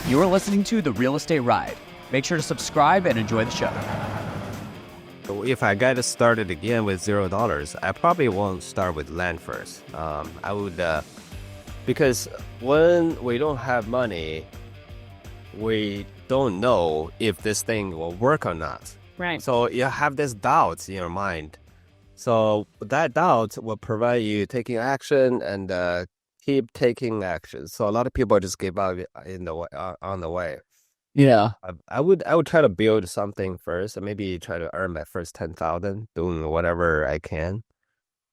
You are listening to The Real Estate Ride. Make sure to subscribe and enjoy the show. If I get started again with $0, I probably won't start with land first. I would, because when we don't have money, we don't know if this thing will work or not. Right. So you have this doubt in your mind. So that doubt will provide you taking action and keep taking action. So a lot of people just give up on the way. Yeah. I would try to build something first, and maybe try to earn my first 10,000, doing whatever I can.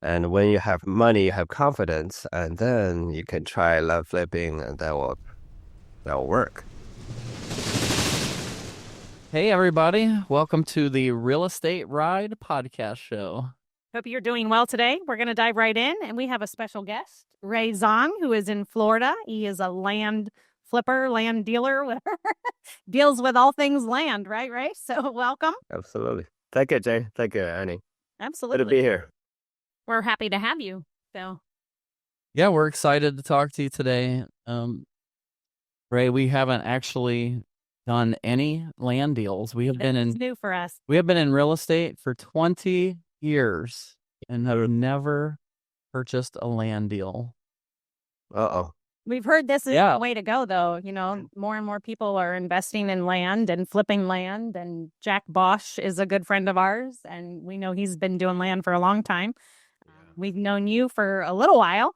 And when you have money, you have confidence, and then you can try land flipping, and that will work. Hey, everybody. Welcome to the Real Estate Ride podcast show. Hope you're doing well today. We're going to dive right in, and we have a special guest, Ray Zhang, who is in Florida. He is a land flipper, land dealer, whatever. Deals with all things land, right, Ray? So welcome. Absolutely. Thank you, Jay. Thank you, Annie. Absolutely. Good to be here. We're happy to have you. So, Yeah, we're excited to talk to you today. Ray, we haven't actually done any land deals. We have been it's new for us. We have been in real estate for 20 years and have never purchased a land deal. Uh-oh. We've heard this is Yeah. the way to go, though. You know, more and more people are investing in land and flipping land. And Jack Bosch is a good friend of ours, and we know he's been doing land for a long time. We've known you for a little while,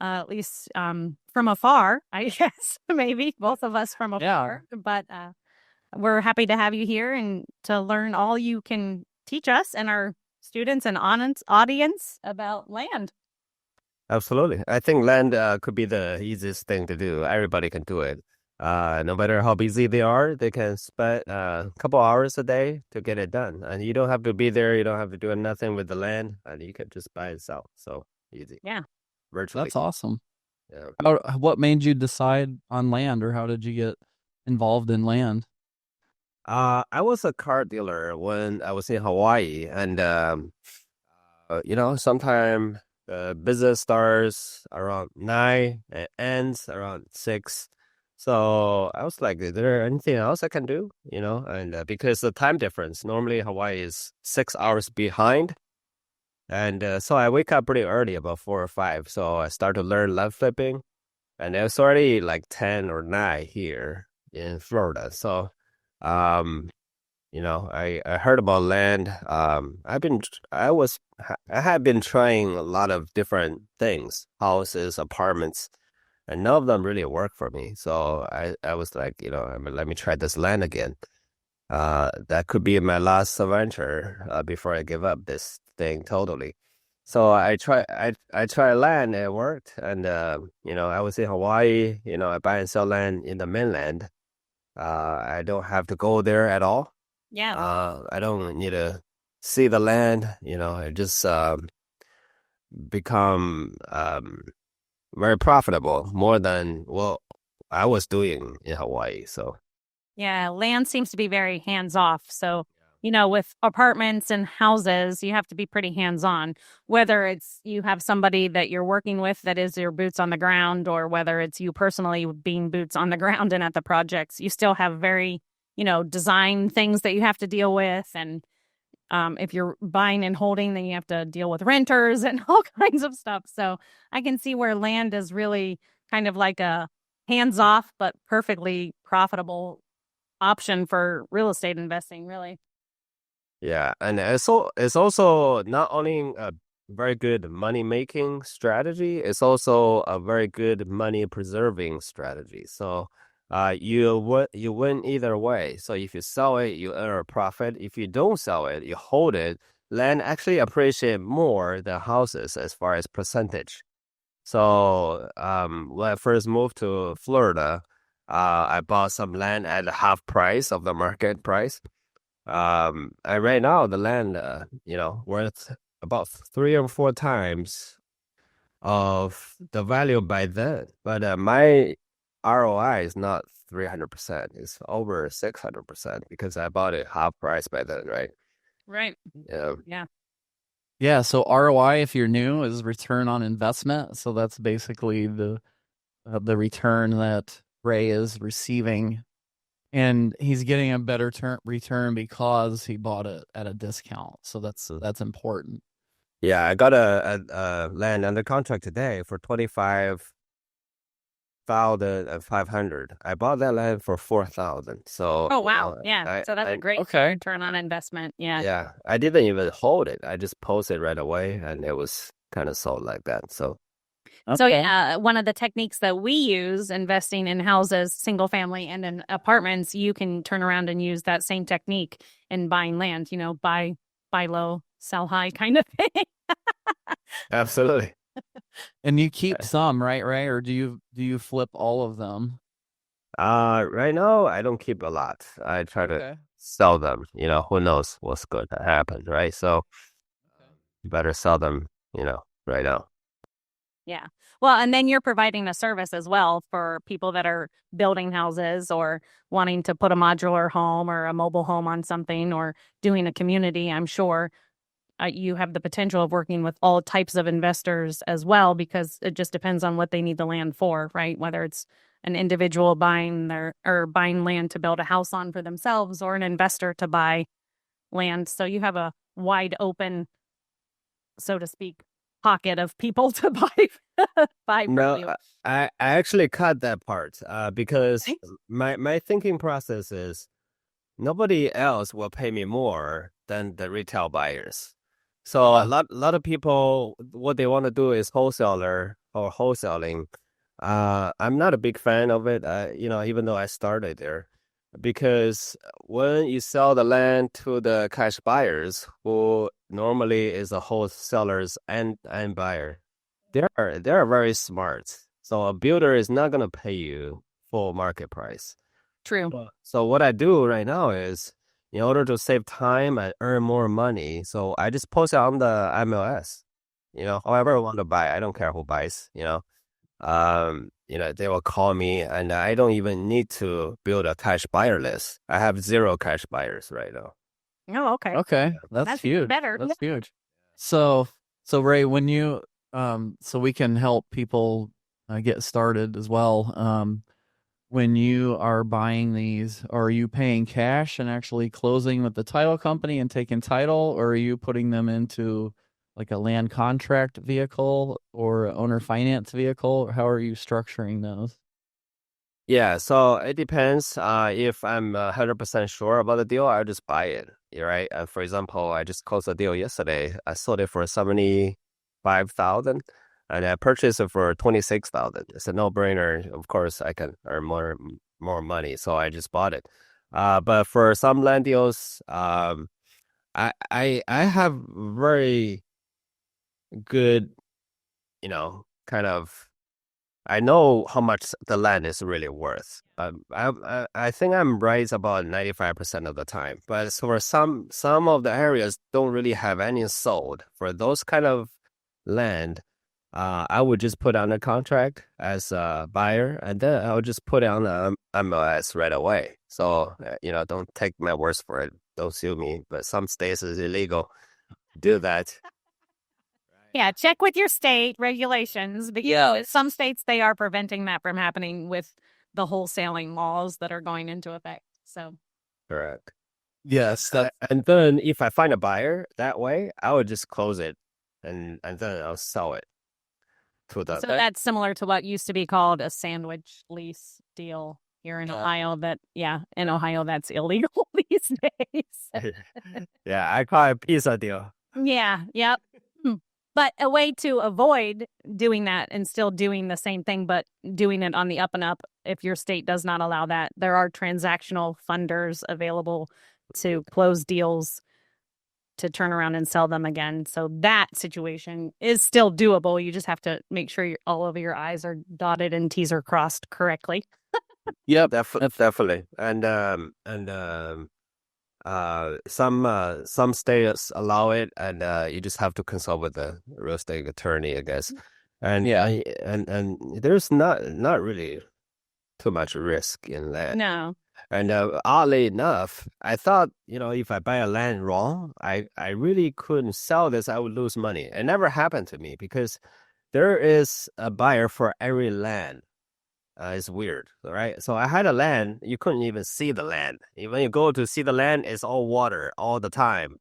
at least from afar, I guess, maybe both of us from afar. Yeah. But we're happy to have you here and to learn all you can teach us and our students and audience about land. Absolutely. I think land could be the easiest thing to do. Everybody can do it. No matter how busy they are, they can spend a couple hours a day to get it done. And you don't have to be there. You don't have to do nothing with the land. And you can just buy and sell. So easy. Yeah. Virtually. That's awesome. Yeah. What made you decide on land, or how did you get involved in land? I was a car dealer when I was in Hawaii. And, sometimes the business starts around 9 and ends around 6. So I was like, is there anything else I can do? And because the time difference, normally Hawaii is 6 hours behind. And so I wake up pretty early, about 4 or 5. So I start to learn land flipping. And it's already like 10 or 9 here in Florida. So, I heard about land. I had been trying a lot of different things, houses, apartments, and none of them really work for me. So I was like, let me try this land again. That could be my last adventure before I give up this thing totally. So I try land, and it worked. And, I was in Hawaii, I buy and sell land in the mainland. I don't have to go there at all. Yeah. I don't need to see the land, I just become very profitable, more than what I was doing in Hawaii. So Yeah, land seems to be very hands-off. So, with apartments and houses, you have to be pretty hands-on. Whether it's you have somebody that you're working with that is your boots on the ground, or whether it's you personally being boots on the ground and at the projects, you still have very, design things that you have to deal with. And if you're buying and holding, then you have to deal with renters and all kinds of stuff. So I can see where land is really kind of like a hands-off but perfectly profitable option for real estate investing, really. yeah, and it's also not only a very good money-making strategy, it's also a very good money-preserving strategy. So you win either way. So if you sell it, you earn a profit. If you don't sell it, you hold it. Land actually appreciate more than houses as far as percentage. So when I first moved to Florida, I bought some land at half price of the market price. And right now the land, worth about 3 or 4 times of the value by then. But my ROI is not 300%. It's over 600% because I bought it half price by then, right? Right. Yeah. Yeah, so ROI, if you're new, is return on investment. So that's basically the return that Ray is receiving, and he's getting a better return because he bought it at a discount. So that's important. Yeah, I got a land under contract today for 25,500. I bought that land for 4,000. So Oh, wow. Yeah. So that's a great Okay. return on investment. Yeah. yeah, I didn't even hold it. I just posted right away, and it was kind of sold like that. So So yeah, one of the techniques that we use investing in houses, single family and in apartments, you can turn around and use that same technique in buying land, buy low, sell high kind of thing. absolutely. And you keep some, right, Ray? Or do you flip all of them? Right now I don't keep a lot. I try to sell them. Who knows what's going to happen, right? So you better sell them, right now. Yeah. Well, and then you're providing a service as well for people that are building houses or wanting to put a modular home or a mobile home on something or doing a community. I'm sure you have the potential of working with all types of investors as well, because it just depends on what they need the land for, right? Whether it's an individual buying land to build a house on for themselves or an investor to buy land. So you have a wide open, so to speak, pocket of people to buy from you. No, I actually cut that part because Thanks. my thinking process is nobody else will pay me more than the retail buyers. So a lot of people, what they want to do is wholesaler or wholesaling. I'm not a big fan of it, even though I started there, because when you sell the land to the cash buyers, who normally is a wholesalers and buyer, they're very smart. So a builder is not gonna pay you full market price. True. So what I do right now is, in order to save time and earn more money, so I just post it on the MLS. However I want to buy, I don't care who buys. They will call me, and I don't even need to build a cash buyer list. I have 0 cash buyers right now. Oh, okay. Okay, that's even huge. better. That's huge. So Ray, when you so we can help people get started as well. When you are buying these, are you paying cash and actually closing with the title company and taking title, or are you putting them into like a land contract vehicle or owner finance vehicle? How are you structuring those? Yeah, so it depends. If I'm 100% sure about the deal, I'll just buy it. Right? For example, I just closed a deal yesterday. I sold it for 75,000, and I purchased it for 26,000. It's a no-brainer. Of course, I can earn more money, so I just bought it. But for some land deals, I have very good, kind of. I know how much the land is really worth. I think I'm right about 95% of the time. But for some of the areas don't really have any sold. For those kind of land, I would just put on a contract as a buyer, and then I would just put it on the MLS right away. So don't take my words for it. Don't sue me. But some states is illegal. Do that. Yeah, check with your state regulations, because some states, they are preventing that from happening with the wholesaling laws that are going into effect. So Correct. Yes, And then if I find a buyer that way, I would just close it, and then I'll sell it to them. So that's similar to what used to be called a sandwich lease deal here in Ohio. In Ohio, that's illegal these days. Yeah, I call it pizza deal. Yeah, yep. But a way to avoid doing that and still doing the same thing, but doing it on the up and up, if your state does not allow that, there are transactional funders available to close deals to turn around and sell them again. So that situation is still doable. You just have to make sure all of your I's are dotted and T's are crossed correctly. Yep, definitely. And some states allow it, and you just have to consult with the real estate attorney, I guess. And and there's not really too much risk in that. No. And oddly enough, I thought, if I buy a land wrong, I really couldn't sell this. I would lose money. It never happened to me because there is a buyer for every land. It's weird, right? So I had a land, you couldn't even see the land. When you go to see the land, it's all water all the time.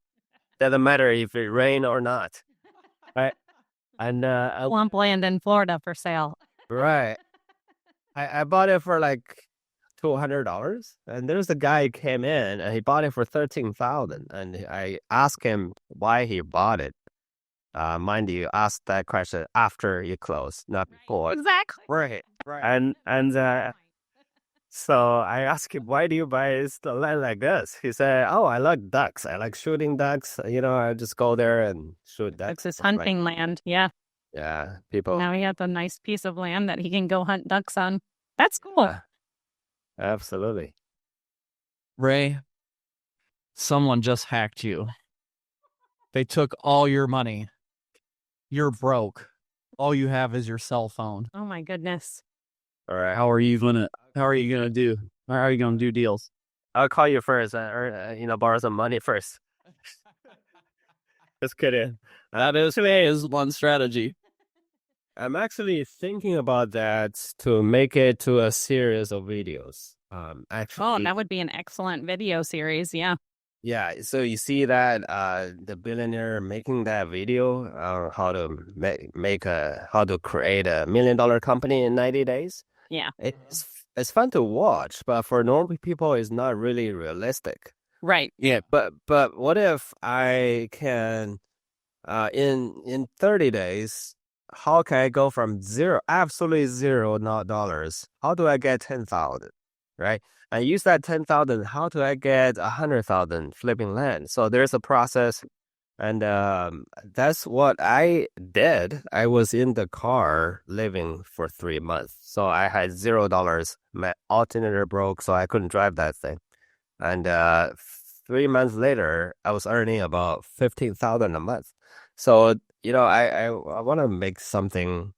Doesn't matter if it rain or not, right? And Swamp land in Florida for sale. right, I bought it for like $200, and there's a guy who came in and he bought it for 13,000, and I asked him why he bought it. Mind you, ask that question after you close, not before. Exactly. Right. And so I asked him, why do you buy the land like this? He said, oh, I like ducks. I like shooting ducks. I just go there and shoot ducks. It's his hunting land. Yeah. Yeah, people. Now he has a nice piece of land that he can go hunt ducks on. That's cool. Absolutely. Ray, someone just hacked you. They took all your money. You're broke. All you have is your cell phone. Oh my goodness. All right. How are you gonna do deals? I'll call you first, or borrow some money first. Just kidding. That is one strategy. I'm actually thinking about that to make it to a series of videos. Actually, Oh, that would be an excellent video series. Yeah. yeah. So you see that the billionaire making that video on how to how to create $1 million company in 90 days. Yeah. It's fun to watch, but for normal people, it's not really realistic. Right. Yeah, but what if I can, in 30 days, how can I go from zero, absolutely zero, not dollars? How do I get 10,000, right? And use that 10,000. How do I get 100,000 flipping land? So there's a process, and that's what I did. I was in the car living for 3 months, so I had $0. My alternator broke, so I couldn't drive that thing. And 3 months later, I was earning about 15,000 a month. So I want to make something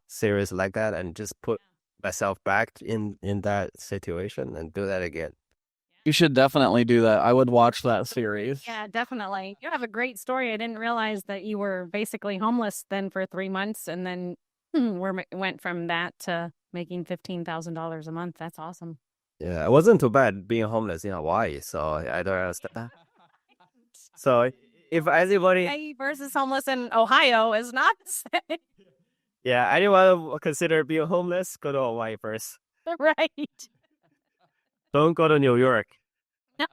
serious like that, and just put myself back in that situation and do that again. You should definitely do that. I would watch that series. Yeah, definitely. You have a great story. I didn't realize that you were basically homeless then for 3 months, and then went from that to making $15,000 a month. That's awesome. Yeah, it wasn't too bad being homeless in Hawaii, so I don't understand that. So if anybody, Hawaii versus homeless in Ohio is not the same. yeah, anyone consider being homeless, go to Hawaii first. Right. Don't go to New York. No,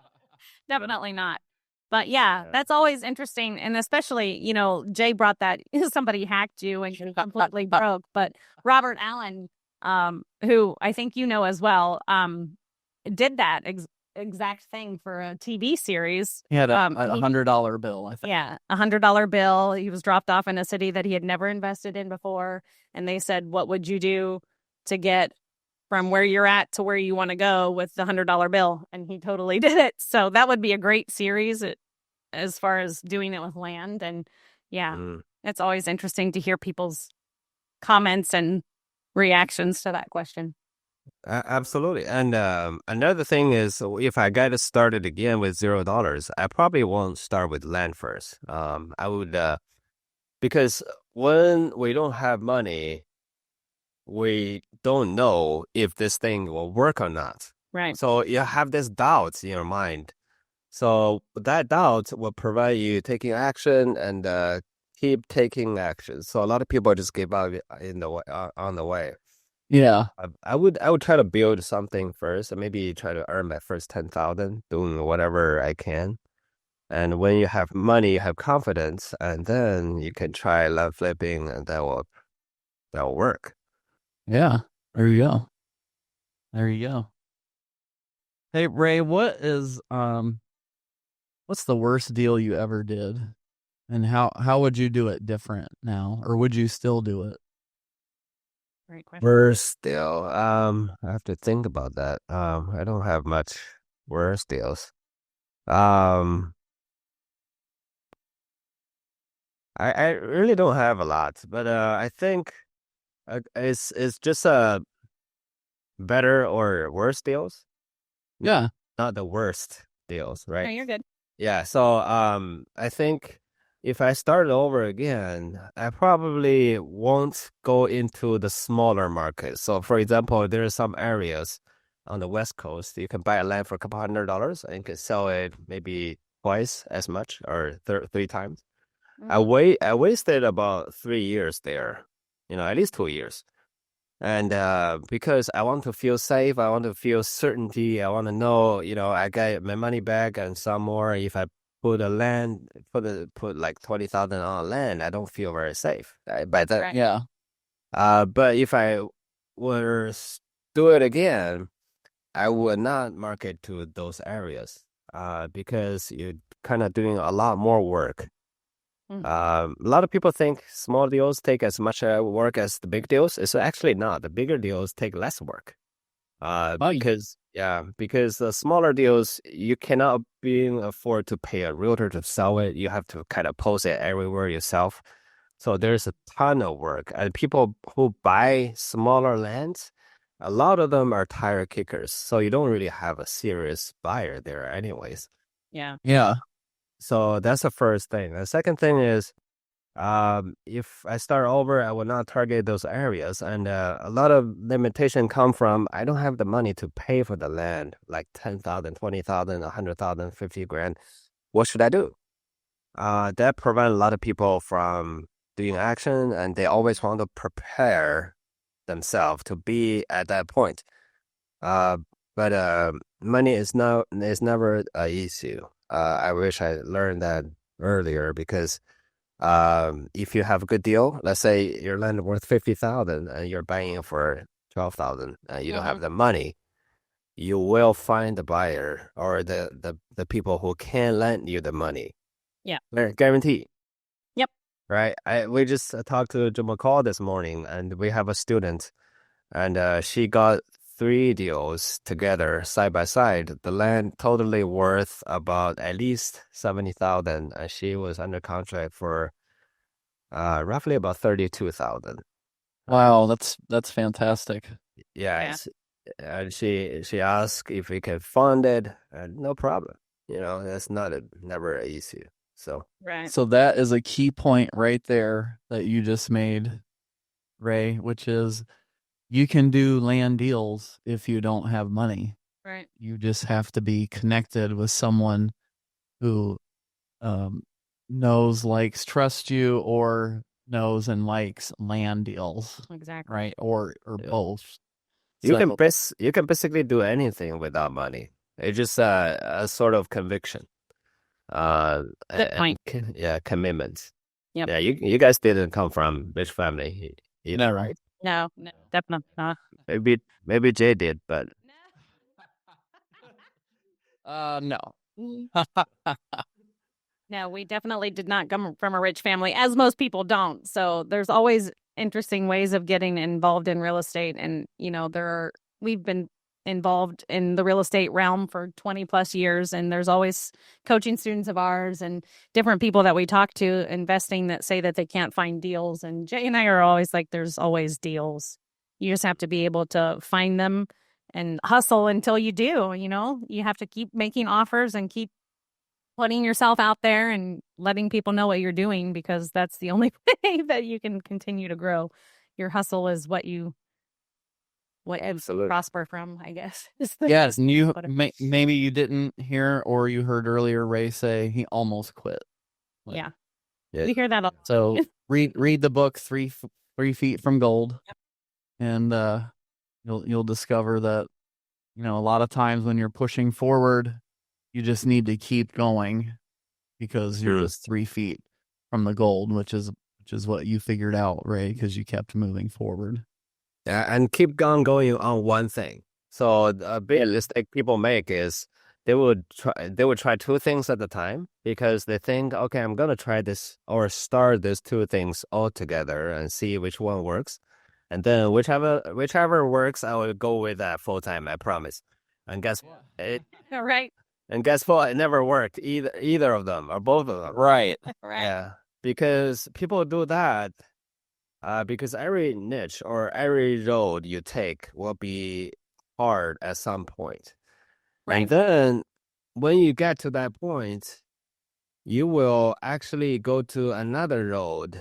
definitely not. But yeah, that's always interesting. And especially, Jay brought that somebody hacked you and you're completely broke. But Robert Allen, who I think you know as well, did that exact thing for a TV series. He had a $100 bill, I think. Yeah, $100 bill. He was dropped off in a city that he had never invested in before. And they said, what would you do to get from where you're at to where you want to go with the $100 bill? And he totally did it. So that would be a great series as far as doing it with land. And yeah, it's always interesting to hear people's comments and reactions to that question. Absolutely. And another thing is, if I get started again with $0, I probably won't start with land first. I would, because when we don't have money, we don't know if this thing will work or not. Right. So you have this doubt in your mind. So that doubt will provide you taking action and keep taking action. So a lot of people just give up on the way. Yeah. I would try to build something first, and maybe try to earn my first 10,000, doing whatever I can. And when you have money, you have confidence, and then you can try land flipping, and that will work. Yeah. There you go. Hey Ray, what's the worst deal you ever did? And how would you do it different now? Or would you still do it? Great question. Worst deal. I have to think about that. I don't have much worst deals. I really don't have a lot, but I think it's just better or worse deals. Yeah. Not the worst deals, right? No, you're good. Yeah. So I think if I start over again, I probably won't go into the smaller markets. So, for example, there are some areas on the West Coast you can buy a land for a couple $100 and you can sell it maybe twice as much or three times. I wasted about 3 years there, at least 2 years. And because I want to feel safe, I want to feel certainty. I want to know, I get my money back and some more. If I put like 20,000 on land, I don't feel very safe. By that, Right. Yeah. but if I were do it again, I would not market to those areas. Because you're kind of doing a lot more work. A lot of people think small deals take as much work as the big deals. It's actually not. The bigger deals take less work. Because the smaller deals you cannot afford to pay a realtor to sell it. You have to kind of post it everywhere yourself. So there's a ton of work. And people who buy smaller lands, a lot of them are tire kickers. So you don't really have a serious buyer there, anyways. Yeah. Yeah. So that's the first thing. The second thing is, if I start over, I will not target those areas. And a lot of limitation come from I don't have the money to pay for the land, like 10,000, 20,000, 100,000, 50 grand. What should I do? That prevent a lot of people from doing action, and they always want to prepare themselves to be at that point. But money is never an issue. I wish I learned that earlier because if you have a good deal, let's say your land worth 50,000 and you're buying it for 12,000 and you don't have the money, you will find the buyer or the people who can lend you the money. Yeah. Guarantee. Yep. Right. We just talked to Jim McCall this morning, and we have a student, and she got 3 deals together side by side. The land totally worth about at least 70,000, and she was under contract for roughly about 32,000. Wow, that's fantastic. Yeah. And she asked if we can fund it, and no problem. That's never an issue. So Right. So that is a key point right there that you just made, Ray, which is you can do land deals if you don't have money. Right. You just have to be connected with someone who knows, likes, trusts you, or knows and likes land deals, Exactly. right? Or both. you can basically do anything without money. It's just a sort of conviction. Good point. Commitment. Yep. Yeah, you guys didn't come from rich family, No, right? No, definitely not. Maybe Jay did, but No. No, we definitely did not come from a rich family, as most people don't. So there's always interesting ways of getting involved in real estate. And, we've been involved in the real estate realm for 20 plus years. And there's always coaching students of ours and different people that we talk to investing that say that they can't find deals. And Jay and I are always like, there's always deals. You just have to be able to find them and hustle until you do. You have to keep making offers and keep putting yourself out there and letting people know what you're doing, because that's the only way that you can continue to grow. Your hustle is what you prosper from, I guess. Yes, and maybe you didn't hear, or you heard earlier Ray say he almost quit. Yeah. We hear that a lot. So read the book 3 Feet from Gold, and you'll discover that a lot of times when you're pushing forward, you just need to keep going because you're just 3 feet from the gold, which is what you figured out, Ray, because you kept moving forward. Yeah, and keep going on one thing. So a big mistake people make is they would try 2 things at a time because they think, okay, I'm gonna try this or start these 2 things all together and see which one works, and then whichever works, I will go with that full time. I promise. And guess what? All right. And guess what? It never worked either of them or both of them. Right. Right. Yeah, because people do that. Because every niche or every road you take will be hard at some point. Right. And then when you get to that point, you will actually go to another road,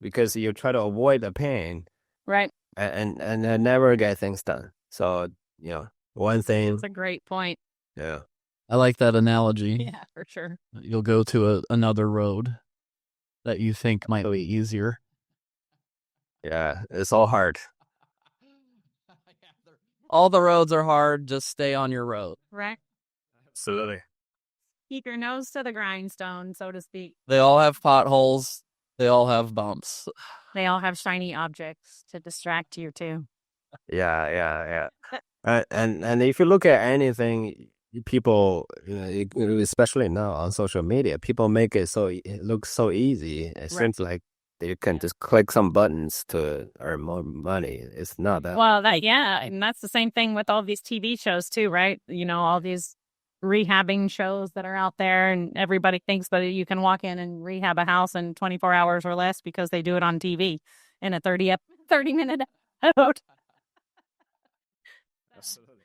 because you try to avoid the pain Right. and never get things done. So, one thing. That's a great point. Yeah. I like that analogy. Yeah, for sure. You'll go to another road that you think might be easier. Yeah, it's all hard. All the roads are hard. Just stay on your road. Right. Absolutely. Keep your nose to the grindstone, so to speak. They all have potholes. They all have bumps. They all have shiny objects to distract you too. Yeah. And if you look at anything, people, especially now on social media, people make it so it looks so easy. It seems like you can just click some buttons to earn more money. It's not that. Well, and that's the same thing with all these TV shows too, right? All these rehabbing shows that are out there, and everybody thinks that you can walk in and rehab a house in 24 hours or less because they do it on TV in a 30-minute episode. Absolutely.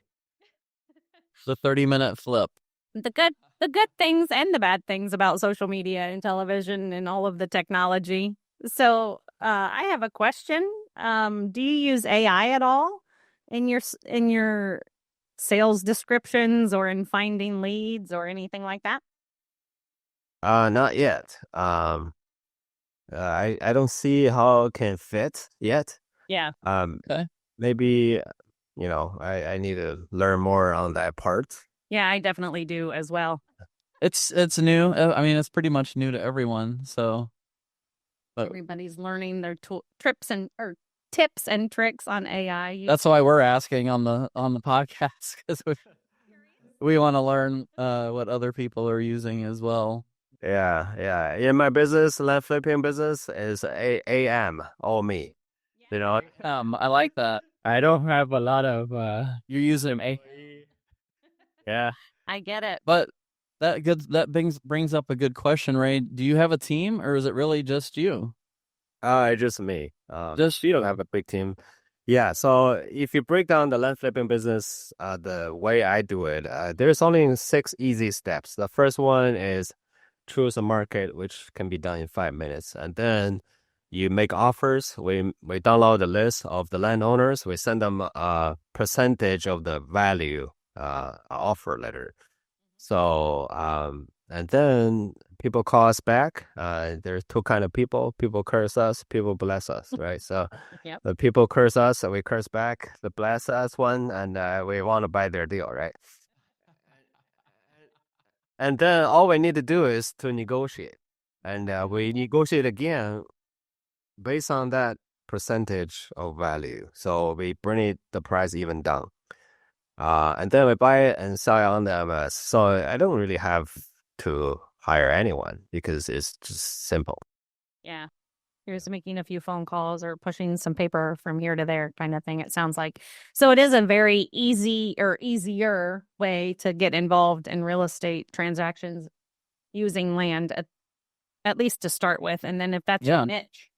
The 30-minute flip. The good things and the bad things about social media and television and all of the technology. So I have a question. Do you use AI at all in your sales descriptions or in finding leads or anything like that? Not yet. I don't see how it can fit yet. Yeah. Okay. Maybe, I need to learn more on that part. Yeah, I definitely do as well. It's new. I mean, it's pretty much new to everyone. So, but Everybody's learning their tips and tricks on AI. that's why we're asking on the podcast, because we want to learn what other people are using as well. Yeah. In my business, land flipping business, is AM, all me. I like that. I don't have a lot of You're using a. Yeah. I get it. But that brings up a good question, Ray. Do you have a team, or is it really just you? Just me. Just you don't have a big team. Yeah. So if you break down the land flipping business, the way I do it, there's only 6 easy steps. The first one is choose a market, which can be done in 5 minutes, and then you make offers. We download the list of the landowners. We send them a percentage of the value offer letter. So and then people call us back. There's 2 kind of people. People curse us, people bless us, right? So Yep. the people curse us, so we curse back. The bless us one, and we want to buy their deal, right? And then all we need to do is to negotiate. And we negotiate again based on that percentage of value. So we bring the price even down. And then we buy it and sell it on the MS. So I don't really have to hire anyone because it's just simple. Yeah. You're just making a few phone calls or pushing some paper from here to there kind of thing, it sounds like. So it is a very easier way to get involved in real estate transactions using land, at least to start with. And then if that's your niche,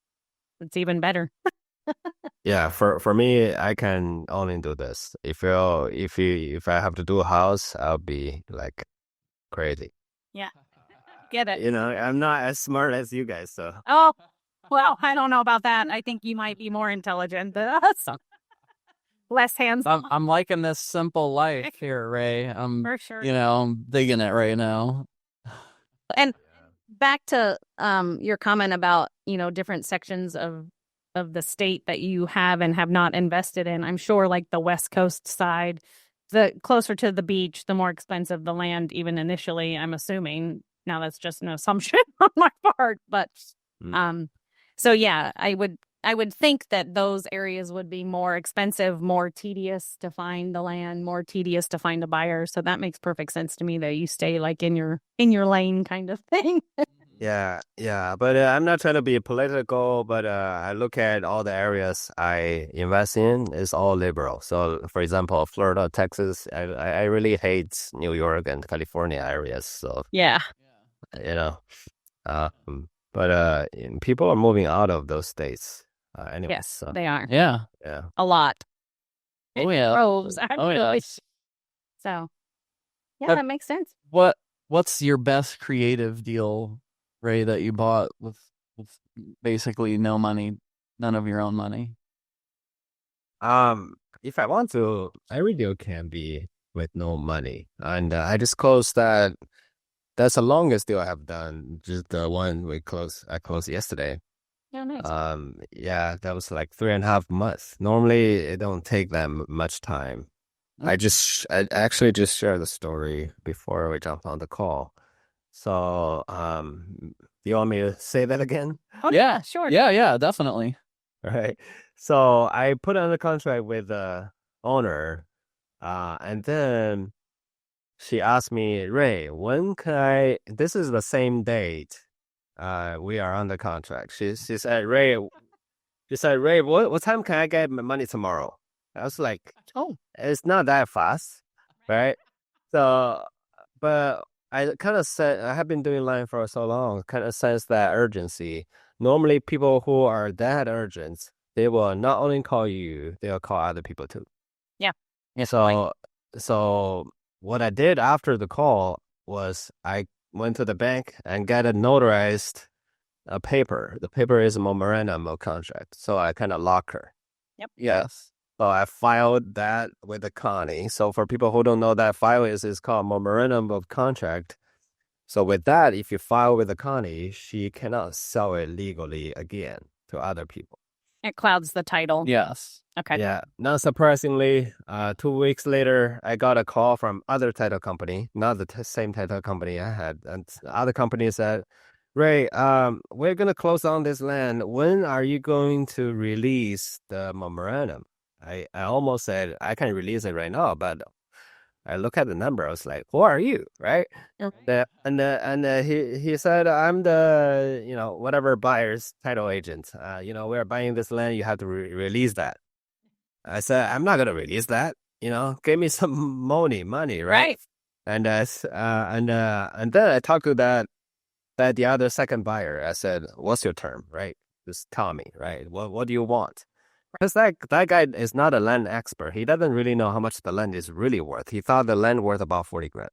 it's even better. Yeah, for me, I can only do this. If I have to do a house, I'll be like crazy. Yeah. Get it. I'm not as smart as you guys, so. Oh, well, I don't know about that. I think you might be more intelligent than us. Less hands-on. I'm liking this simple life here, Ray. For sure. I'm digging it right now. And back to your comment about, different sections of the state that you have and have not invested in. I'm sure like the West Coast side, the closer to the beach, the more expensive the land, even initially, I'm assuming. Now that's just an assumption on my part, but so yeah, I would think that those areas would be more expensive, more tedious to find the land, more tedious to find a buyer. So that makes perfect sense to me that you stay like in your lane kind of thing. Yeah. But I'm not trying to be political, but I look at all the areas I invest in is all liberal. So, for example, Florida, Texas, I really hate New York and California areas. So, Yeah. But people are moving out of those states anyway. Yes, so. they are. Yeah. A lot. Oh yeah. Grows, Oh yeah. So, yeah, Have- that makes sense. What what's your best creative deal, Ray, that you bought with basically no money, none of your own money? If I want to, every deal can be with no money. And I just closed that. That's the longest deal I have done. Just the one I closed yesterday. Oh, nice. Yeah, that was like 3.5 months. Normally, it don't take that much time. I actually just shared the story before we jumped on the call. So, do you want me to say that again? Oh, yeah, sure. Yeah, definitely. Right. So I put under contract with the owner, and then she asked me, Ray, when can this is the same date. We are under contract. She said, Ray, what time can I get my money tomorrow? I was like, Oh, it's not that fast, right? So, but I kind of said, I have been doing line for so long, kind of sense that urgency. Normally, people who are that urgent, they will not only call you, they'll call other people too. Yeah. So what I did after the call was I went to the bank and got a notarized paper. The paper is a memorandum of contract. So I kind of lock her. Yep. yes. So I filed that with the Connie. So for people who don't know that file is called memorandum of contract. So with that, if you file with the Connie, she cannot sell it legally again to other people. It clouds the title. Yes. Okay. Yeah. Not surprisingly, 2 weeks later, I got a call from other title company, not the same title company I had. And the other company said, Ray, we're going to close on this land. When are you going to release the memorandum? I almost said, I can release it right now, but I look at the number. I was like, who are you? Right. And he said, I'm the, whatever buyer's title agent. We're buying this land. You have to release that. I said, I'm not going to release that. Give me some money, right? Right. And then I talked to the other second buyer. I said, what's your term, right? Just tell me, right? What do you want? Because that guy is not a land expert. He doesn't really know how much the land is really worth. He thought the land worth about 40 grand,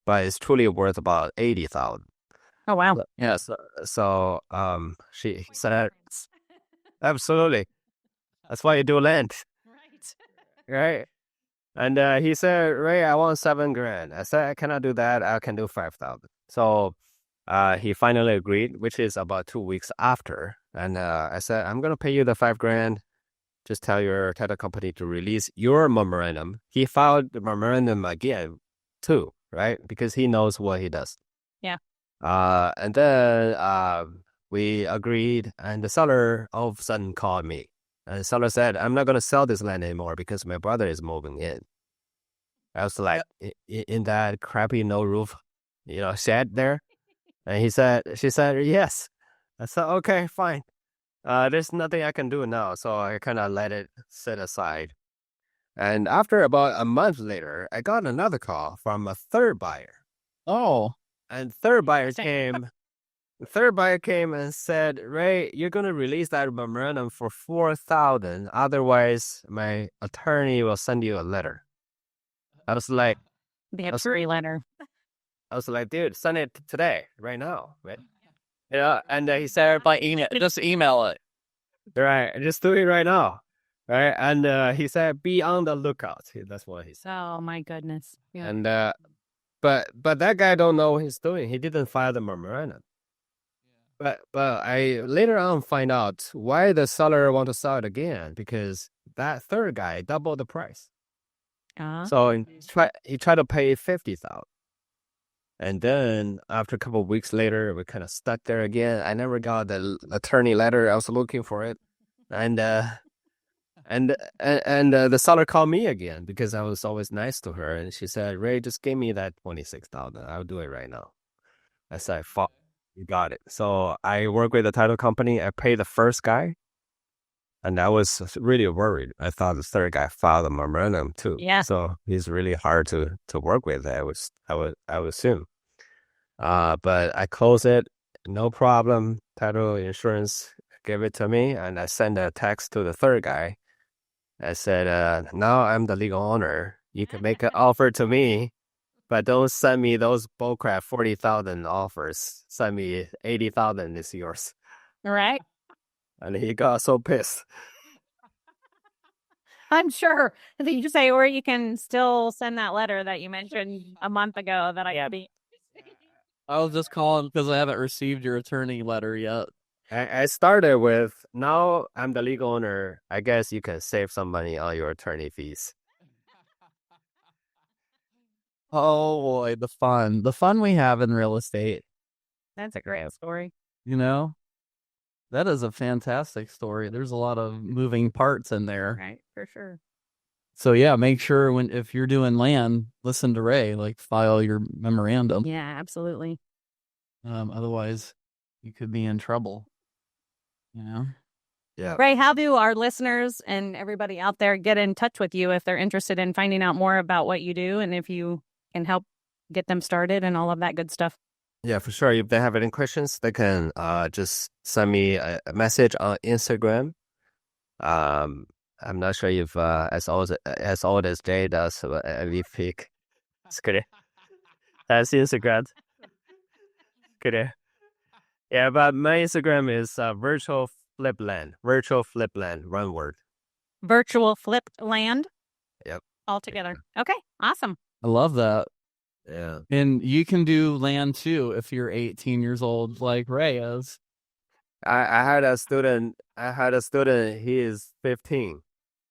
but it's truly worth about 80,000. Oh, wow. Yeah. So she said, absolutely. That's why you do land, right? And he said, Ray, I want 7 grand. I said, I cannot do that. I can do 5,000. So he finally agreed, which is about 2 weeks after. And I said, I'm going to pay you the 5 grand. Just tell your title company to release your memorandum. He filed the memorandum again, too, right? Because he knows what he does. Yeah. And then we agreed, and the seller all of a sudden called me. And the seller said, I'm not going to sell this land anymore because my brother is moving in. I was like, in that crappy no roof, shed there. And she said, yes. I said, okay, fine. There's nothing I can do now. So I kind of let it sit aside. And after about a month later, I got another call from a third buyer. Oh. And third buyer came. The third buyer came and said, Ray, you're going to release that memorandum for 4,000. Otherwise, my attorney will send you a letter. I was like, The free letter. I was like, dude, send it today, right now, right? And he said, By email, just email it. right, just do it right now, right? And he said, be on the lookout. That's what he said. Oh, my goodness. Yeah. And but that guy don't know what he's doing. He didn't file the memorandum. But I later on find out why the seller want to sell it again, because that third guy doubled the price. So he tried to pay 50,000. And then after a couple of weeks later, we kind of stuck there again. I never got the attorney letter. I was looking for it. And the seller called me again because I was always nice to her. And she said, Ray, just give me that 26,000. I'll do it right now. I said, fuck, you got it. So I work with the title company. I pay the first guy. And I was really worried. I thought the third guy filed a memorandum too. Yeah. So he's really hard to work with. I would assume. But I close it, no problem. Title insurance gave it to me, and I sent a text to the third guy. I said, now I'm the legal owner. You can make an offer to me. But don't send me those bullcrap 40,000 offers. Send me 80,000 is yours. All right. And he got so pissed. I'm sure. You just say, or you can still send that letter that you mentioned a month ago that I beat. I was just calling because I haven't received your attorney letter yet. I started with, now I'm the legal owner. I guess you can save some money on your attorney fees. Oh boy, the fun we have in real estate. That's a great story. You know, that is a fantastic story. There's a lot of moving parts in there. Right, for sure. So yeah, make sure if you're doing land, listen to Ray, like file your memorandum. Yeah, absolutely. Otherwise you could be in trouble. You know? Yeah. Ray, how do our listeners and everybody out there get in touch with you if they're interested in finding out more about what you do and if you can help get them started and all of that good stuff? Yeah, for sure. If they have any questions, they can just send me a message on Instagram. I'm not sure if as old as Jay does, we pick. Just kidding. That's Instagram. Kidding. Yeah, but my Instagram is virtual flipland. Virtual flipland, one word. Virtual flipped land? Yep. All together. Okay, awesome. I love that. Yeah. And you can do land too if you're 18 years old, like Ray is. I had a student. He is 15.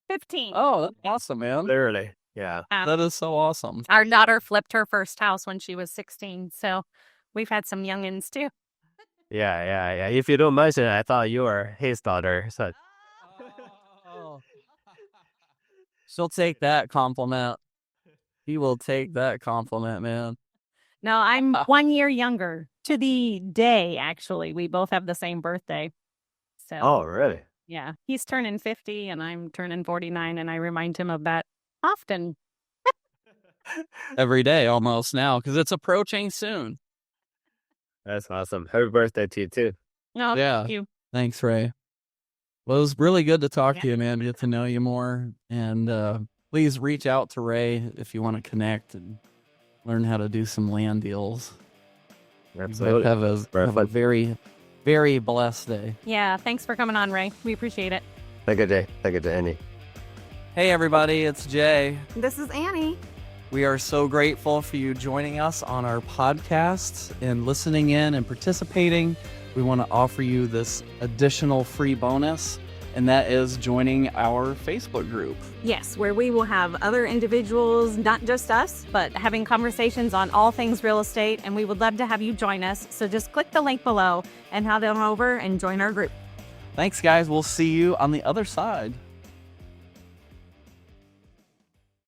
15. Oh, that's awesome, man. Literally. Yeah. That is so awesome. Our daughter flipped her first house when she was 16, so we've had some youngins too. Yeah. If you don't mention it, I thought you were his daughter. So She'll take that compliment. He will take that compliment, man. No, I'm 1 year younger to the day, actually. We both have the same birthday. So, Oh, really? yeah, he's turning 50 and I'm turning 49, and I remind him of that often. Every day almost now, because it's approaching soon. That's awesome. Happy birthday to you too. No, Yeah. thank you. Thanks, Ray. Well, it was really good to talk to you, man. Get to know you more. And please reach out to Ray if you want to connect and learn how to do some land deals. Absolutely. Have a very, very blessed day. Yeah, thanks for coming on, Ray. We appreciate it. Take a day. Take it to Annie. Hey, everybody. It's Jay. This is Annie. We are so grateful for you joining us on our podcast and listening in and participating. We want to offer you this additional free bonus, and that is joining our Facebook group. Yes, where we will have other individuals, not just us, but having conversations on all things real estate, and we would love to have you join us. So just click the link below and head on over and join our group. Thanks, guys. We'll see you on the other side.